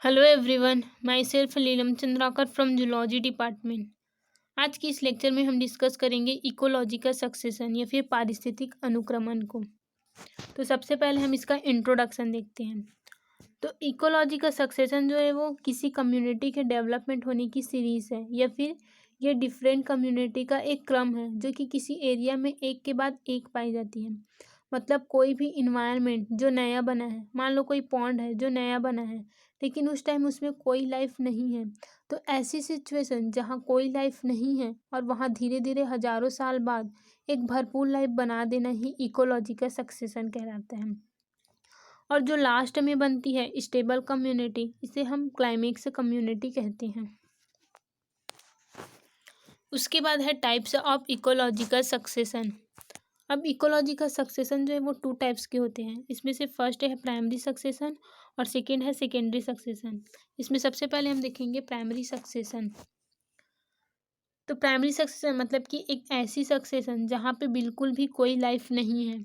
Hello everyone, myself Leelam Chandrakar from zoology department. आज की इस लेक्चर में हम डिस्कस करेंगे इकोलॉजिकल सक्सेशन या फिर पारिस्थितिक अनुक्रमण को। तो सबसे पहले हम इसका इंट्रोडक्शन देखते हैं। तो इकोलॉजिकल सक्सेशन जो है वो किसी कम्युनिटी के डेवलपमेंट होने की सीरीज है या फिर ये डिफरेंट कम्युनिटी का एक क्रम है जो कि किसी एरिया में एक के बाद एक पाई जाती है। मतलब कोई भी इन्वायरमेंट जो नया बना है, मान लो कोई पॉन्ड है जो नया बना है लेकिन उस टाइम उसमें कोई लाइफ नहीं है, तो ऐसी सिचुएशन जहाँ कोई लाइफ नहीं है और वहाँ धीरे धीरे हजारों साल बाद एक भरपूर लाइफ बना देना ही इकोलॉजिकल सक्सेशन कहलाता है। और जो लास्ट में बनती है स्टेबल कम्युनिटी, इसे हम क्लाइमेक्स कम्युनिटी कहते हैं। उसके बाद है टाइप्स ऑफ इकोलॉजिकल सक्सेशन। अब इकोलॉजिकल सक्सेशन जो है वो टू टाइप्स के होते हैं। इसमें से फर्स्ट है प्राइमरी सक्सेशन और सेकेंड है सेकेंडरी सक्सेशन। इसमें सबसे पहले हम देखेंगे प्राइमरी सक्सेशन। तो प्राइमरी सक्सेशन मतलब कि एक ऐसी सक्सेशन जहाँ पे बिल्कुल भी कोई लाइफ नहीं है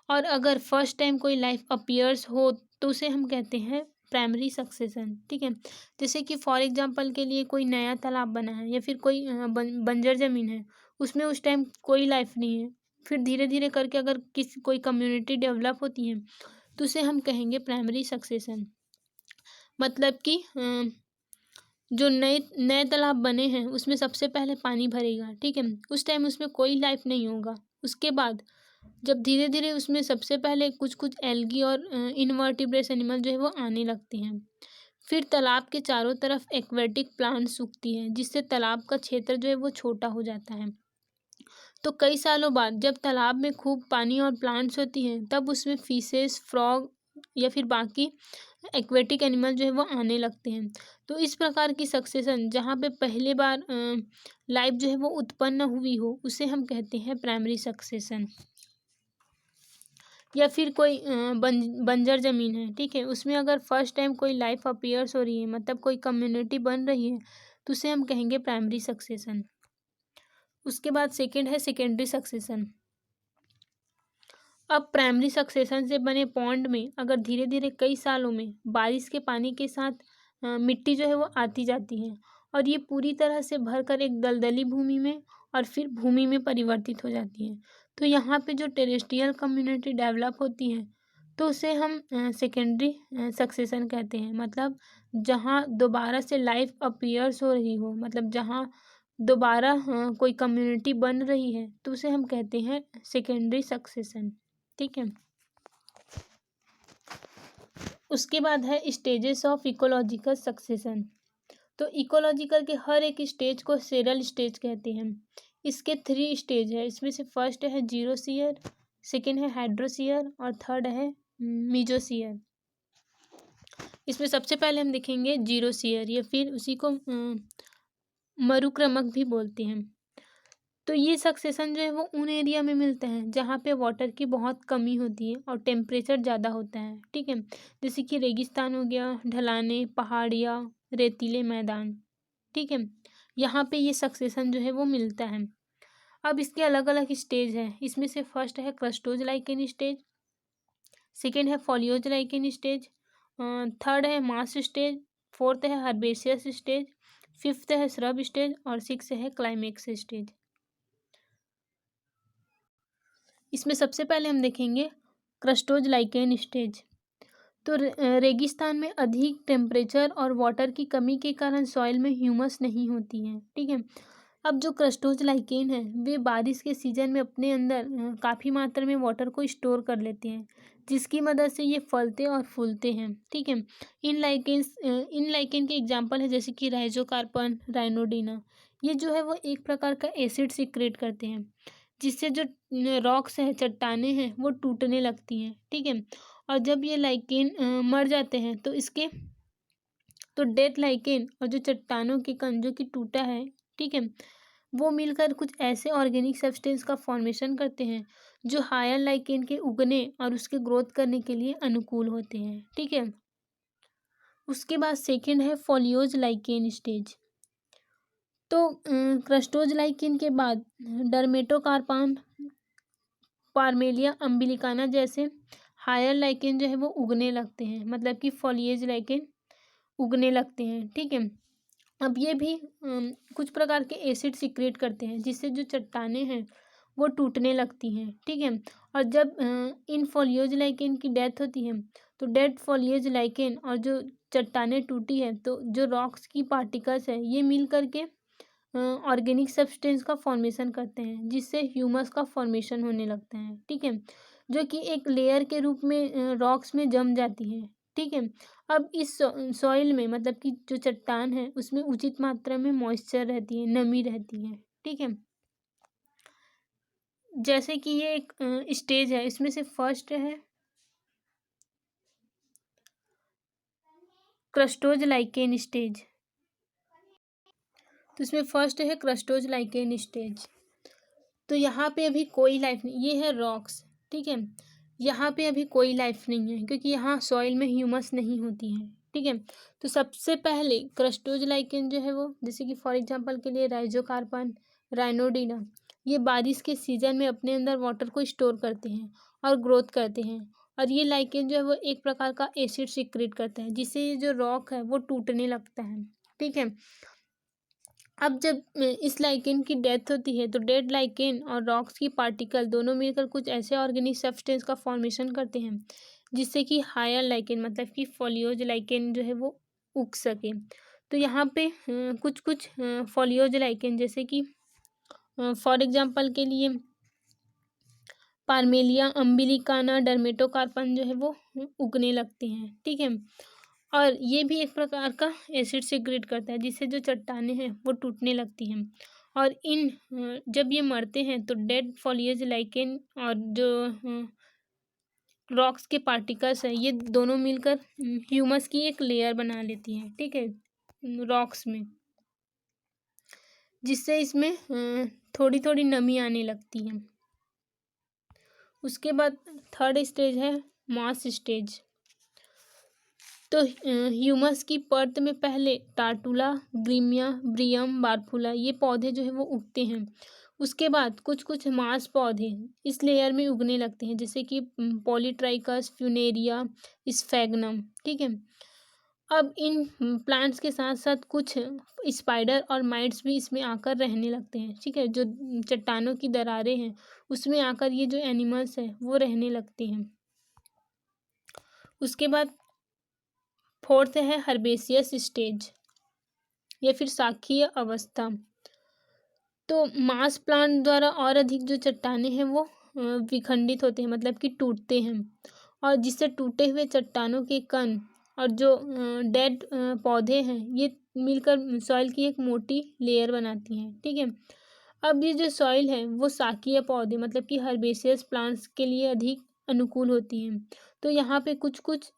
और अगर फर्स्ट टाइम कोई लाइफ अपीयर्स हो तो उसे हम कहते हैं प्राइमरी सक्सेशन। ठीक है, जैसे कि फॉर एग्जांपल के लिए कोई नया तालाब बना है या फिर कोई बंजर ज़मीन है, उसमें उस टाइम कोई लाइफ नहीं है, फिर धीरे धीरे करके अगर कोई कम्युनिटी डेवलप होती है तो उसे हम कहेंगे प्राइमरी सक्सेशन। मतलब कि जो नए नए तालाब बने हैं उसमें सबसे पहले पानी भरेगा, ठीक है, उस टाइम उसमें कोई लाइफ नहीं होगा। उसके बाद जब धीरे धीरे उसमें सबसे पहले कुछ कुछ एल्गी और इनवर्टिब्रेट्स एनिमल जो है वो आने लगते हैं। फिर तालाब के चारों तरफ एक्वेटिक प्लांट्स उगती हैं जिससे तालाब का क्षेत्र जो है वो छोटा हो जाता है। तो कई सालों बाद जब तालाब में खूब पानी और प्लांट्स होती हैं तब उसमें फिशेस, फ्रॉग या फिर बाकी एक्वेटिक एनिमल जो है वो आने लगते हैं। तो इस प्रकार की सक्सेशन जहाँ पे पहले बार लाइफ जो है वो उत्पन्न हुई हो उसे हम कहते हैं प्राइमरी सक्सेशन। या फिर कोई बंजर ज़मीन है, ठीक है, उसमें अगर फर्स्ट टाइम कोई लाइफ अपीयर्स हो रही है, मतलब कोई कम्युनिटी बन रही है, तो उसे हम कहेंगे प्राइमरी सक्सेशन। उसके बाद सेकेंड है सेकेंडरी सक्सेशन। अब प्राइमरी सक्सेशन से बने पॉन्ड में अगर धीरे धीरे कई सालों में बारिश के पानी के साथ मिट्टी जो है वो आती जाती है और ये पूरी तरह से भरकर एक दलदली भूमि में और फिर भूमि में परिवर्तित हो जाती है, तो यहाँ पे जो टेरेस्ट्रियल कम्युनिटी डेवलप होती है तो उसे हम सेकेंडरी सक्सेशन कहते हैं। मतलब जहाँ दोबारा से लाइफ अपीयर्स हो रही हो, मतलब जहाँ दोबारा कोई कम्युनिटी बन रही है तो उसे हम कहते हैं सेकेंडरी सक्सेशन। ठीक है, उसके बाद है स्टेजेस ऑफ इकोलॉजिकल सक्सेशन। तो इकोलॉजिकल के हर एक स्टेज को सेरल स्टेज कहते हैं। इसके 3 स्टेज है। इसमें से फर्स्ट है जीरोसियर, सेकेंड है हाइड्रोसियर और थर्ड है मीजोसियर। इसमें सबसे पहले हम देखेंगे जीरोसियर या फिर उसी को मरुक्रमक भी बोलते हैं। तो ये सक्सेशन जो है वो उन एरिया में मिलता है जहाँ पे वाटर की बहुत कमी होती है और टेम्परेचर ज़्यादा होता है। ठीक है, जैसे कि रेगिस्तान हो गया, ढलाने, पहाड़ियाँ, रेतीले मैदान। ठीक है, यहाँ पे ये सक्सेशन जो है वो मिलता है। अब इसके अलग अलग स्टेज हैं। इसमें से फर्स्ट है क्रस्टोज लाइकेन स्टेज, सेकेंड है फॉलियोज लाइकेन स्टेज, थर्ड है मास स्टेज, फोर्थ है हर्बेशियस स्टेज, फिफ्थ है श्रब स्टेज और सिक्स है क्लाइमेक्स स्टेज। इसमें सबसे पहले हम देखेंगे क्रस्टोज लाइकेन स्टेज। तो रेगिस्तान में अधिक टेम्परेचर और वाटर की कमी के कारण सॉइल में ह्यूमस नहीं होती है। ठीक है, अब जो क्रस्टोज लाइकेन है वे बारिश के सीजन में अपने अंदर काफ़ी मात्रा में वाटर को स्टोर कर लेते हैं जिसकी मदद से ये फलते और फूलते हैं। ठीक है, इन लाइकेन के एग्जांपल है जैसे कि राइजोकार्पन, राइनोडिना। ये जो है वो एक प्रकार का एसिड सीक्रेट करते हैं जिससे जो रॉक्स है, चट्टानें हैं, वो टूटने लगती हैं। ठीक है, और जब ये लाइकेन मर जाते हैं तो इसके तो डेथ लाइकेन और जो चट्टानों के कण जो कि टूटा है, ठीक है, वो मिलकर कुछ ऐसे ऑर्गेनिक सब्सटेंस का फॉर्मेशन करते हैं जो हायर लाइकेन के उगने और उसके ग्रोथ करने के लिए अनुकूल होते हैं। ठीक है, उसके बाद सेकेंड है फॉलियोज लाइकेन स्टेज। तो क्रस्टोज लाइकेन के बाद डर्मेटोकार्पान, पार्मेलिया अम्बिलिकाना जैसे हायर लाइकेन जो है वो उगने लगते हैं। मतलब कि फॉलिएज लाइकेन उगने लगते हैं। ठीक है, अब ये भी कुछ प्रकार के एसिड सीक्रेट करते हैं जिससे जो चट्टानें हैं वो टूटने लगती हैं। ठीक है, और जब इन फोलियोज लाइकेन की डेथ होती है तो डेड फोलियोज लाइकेन और जो चट्टानें टूटी है तो जो रॉक्स की पार्टिकल्स है ये मिल करके ऑर्गेनिक सब्सटेंस का फॉर्मेशन करते हैं जिससे ह्यूमस का फॉर्मेशन होने लगता है। ठीक है, जो कि एक लेयर के रूप में रॉक्स में जम जाती है। ठीक है, अब इस सॉइल में मतलब कि जो चट्टान है उसमें उचित मात्रा में मॉइस्चर रहती है, नमी रहती है। ठीक है, जैसे कि ये एक स्टेज है, इसमें से फर्स्ट है क्रस्टोज लाइकेन स्टेज। तो इसमें फर्स्ट है क्रस्टोज लाइकेन स्टेज। तो यहाँ पे अभी कोई लाइफ नहीं, ये है रॉक्स। ठीक है, यहाँ पे अभी कोई लाइफ नहीं है क्योंकि यहाँ सॉइल में ह्यूमस नहीं होती है। ठीक है, तो सबसे पहले क्रस्टोज लाइकेन जो है वो, जैसे कि फॉर एग्जांपल के लिए राइजोकार्पन, राइनोडिना, ये बारिश के सीजन में अपने अंदर वाटर को स्टोर करते हैं और ग्रोथ करते हैं। और ये लाइकेन जो है वो एक प्रकार का एसिड सीक्रेट करता है जिससे ये जो रॉक है वो टूटने लगता है। ठीक है, अब जब इस लाइकेन की डेथ होती है तो डेड लाइकेन और रॉक्स की पार्टिकल दोनों मिलकर कुछ ऐसे ऑर्गेनिक सब्सटेंस का फॉर्मेशन करते हैं जिससे कि हायर लाइकेन मतलब कि फोलियोज लाइकेन जो है वो उग सके। तो यहाँ पे कुछ कुछ फोलियोज लाइकेन जैसे कि फॉर एग्जांपल के लिए पार्मेलिया अम्बिलिकाना डर्मेटोकार्पन जो है वो उगने लगते हैं। ठीक है, और ये भी एक प्रकार का एसिड सीक्रेट करता है जिससे जो चट्टानें हैं वो टूटने लगती हैं। और इन जब ये मरते हैं तो डेड फॉलिएज लाइकेन और जो रॉक्स के पार्टिकल्स हैं ये दोनों मिलकर ह्यूमस की एक लेयर बना लेती हैं। ठीक है, रॉक्स में, जिससे इसमें थोड़ी थोड़ी नमी आने लगती है। उसके बाद थर्ड स्टेज है मास स्टेज। तो ह्यूमस की परत में पहले टार्टुला, ग्रीमिया, ब्रियम, बारफुला ये पौधे जो है वो उगते हैं। उसके बाद कुछ कुछ मांस पौधे इस लेयर में उगने लगते हैं जैसे कि पॉलीट्राइकस, फ्यूनेरिया, स्फैग्नम। ठीक है, अब इन प्लांट्स के साथ साथ कुछ स्पाइडर और माइट्स भी इसमें आकर रहने लगते हैं। ठीक है, जो चट्टानों की दरारें हैं उसमें आकर ये जो एनिमल्स हैं वो रहने लगते हैं। उसके बाद फोर्थ है हर्बेसियस स्टेज या फिर शाखीय अवस्था। तो मास प्लांट द्वारा और अधिक जो चट्टानें हैं वो विखंडित होते हैं मतलब कि टूटते हैं, और जिससे टूटे हुए चट्टानों के कण और जो डेड पौधे हैं ये मिलकर सॉइल की एक मोटी लेयर बनाती हैं। ठीक है, अब ये जो सॉइल है वो शाकीय पौधे मतलब कि हर्बेसियस प्लांट्स के लिए अधिक अनुकूल होती हैं। तो यहाँ पे कुछ कुछ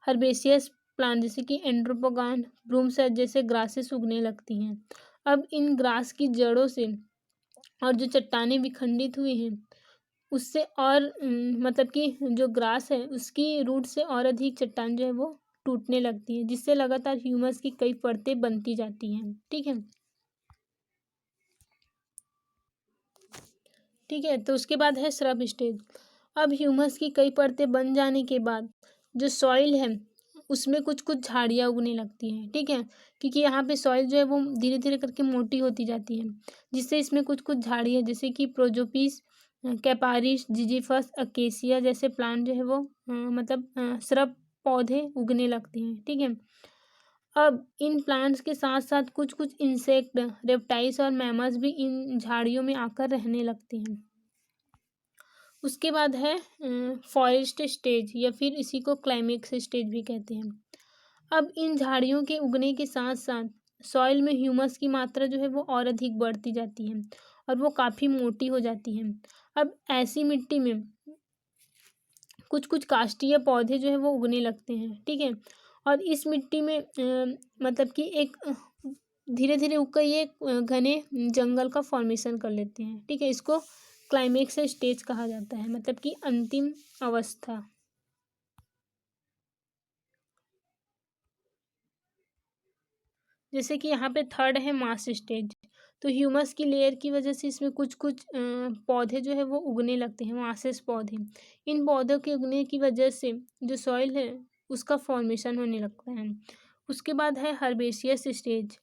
हर्बेसियस प्लांट जैसे कि एंड्रोपोगान, ब्रूमसेट जैसे ग्रासेस उगने लगती हैं। अब इन ग्रास की जड़ों से और जो चट्टानें विखंडित हुई हैं उससे और मतलब कि जो ग्रास है उसकी रूट से और अधिक चट्टान जो है वो टूटने लगती है जिससे लगातार ह्यूमस की कई परतें बनती जाती हैं। ठीक है, ठीक है, तो उसके बाद है श्रब स्टेज। अब ह्यूमस की कई परतें बन जाने के बाद जो सॉइल है उसमें कुछ कुछ झाड़ियाँ उगने लगती हैं। ठीक है, क्योंकि यहाँ पे सॉइल जो है वो धीरे धीरे करके मोटी होती जाती है जिससे इसमें कुछ कुछ झाड़ियाँ जैसे कि प्रोजोपिस, कैपारिस, जिजीफस, अकेसिया जैसे प्लांट जो है वो मतलब श्रब पौधे उगने लगते हैं। ठीक है, अब इन प्लांट्स के साथ साथ कुछ कुछ इंसेक्ट, रेप्टाइल्स और मैमल्स भी इन झाड़ियों में आकर रहने लगते हैं। उसके बाद है फॉरेस्ट स्टेज या फिर इसी को क्लाइमेक्स स्टेज भी कहते हैं। अब इन झाड़ियों के उगने के साथ साथ सॉइल में ह्यूमस की मात्रा जो है वो और अधिक बढ़ती जाती है और वो काफ़ी मोटी हो जाती है। अब ऐसी मिट्टी में कुछ कुछ काष्ठीय पौधे जो है वो उगने लगते हैं। ठीक है, और इस मिट्टी में मतलब कि एक धीरे धीरे उगकर ये घने जंगल का फॉर्मेशन कर लेते हैं। ठीक है, इसको क्लाइमेक्स स्टेज कहा जाता है मतलब कि अंतिम अवस्था। जैसे कि यहाँ पे थर्ड है मास स्टेज। तो ह्यूमस की लेयर की वजह से इसमें कुछ कुछ पौधे जो है वो उगने लगते हैं, मासेस पौधे। इन पौधों के उगने की वजह से जो सॉइल है उसका फॉर्मेशन होने लगता है। उसके बाद है हर्बेशियस स्टेज।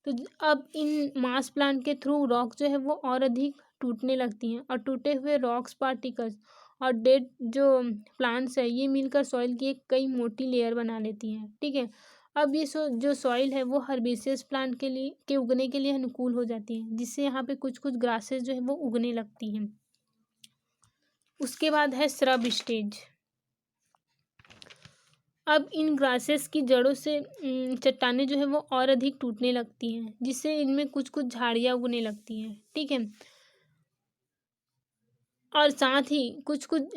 तो अब इन मास प्लांट के थ्रू रॉक जो है वो और अधिक टूटने लगती हैं और टूटे हुए रॉक्स पार्टिकल्स और डेड जो प्लांट्स है ये मिलकर सॉइल की एक कई मोटी लेयर बना लेती हैं। ठीक है, अब ये जो सॉइल है वो हर्बेशियस प्लांट के उगने के लिए अनुकूल हो जाती है, जिससे यहाँ पे कुछ कुछ ग्रासेस जो है वो उगने लगती हैं। उसके बाद है श्रब स्टेज। अब इन ग्रासेस की जड़ों से चट्टानें जो है वो और अधिक टूटने लगती हैं, जिससे इनमें कुछ कुछ झाड़ियाँ उगने लगती हैं। ठीक है, और साथ ही कुछ कुछ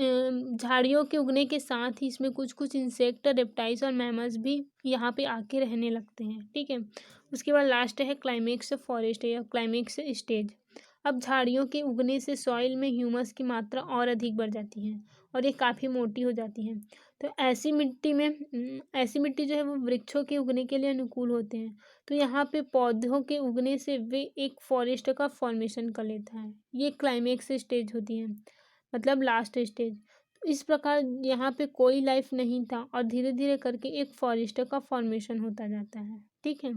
झाड़ियों के उगने के साथ ही इसमें कुछ कुछ इंसेक्ट, रेप्टाइल्स और मैमल्स भी यहाँ पे आके रहने लगते हैं। ठीक है, उसके बाद लास्ट है क्लाइमेक्स फॉरेस्ट या क्लाइमेक्स स्टेज। अब झाड़ियों के उगने से सॉइल में ह्यूमस की मात्रा और अधिक बढ़ जाती है और ये काफ़ी मोटी हो जाती है। तो ऐसी मिट्टी जो है वो वृक्षों के उगने के लिए अनुकूल होते हैं। तो यहाँ पे पौधों के उगने से वे एक फॉरेस्ट का फॉर्मेशन कर लेता है। ये क्लाइमेक्स स्टेज होती है, मतलब लास्ट स्टेज। तो इस प्रकार यहाँ पे कोई लाइफ नहीं था और धीरे धीरे करके एक फॉरेस्ट का फॉर्मेशन होता जाता है। ठीक है।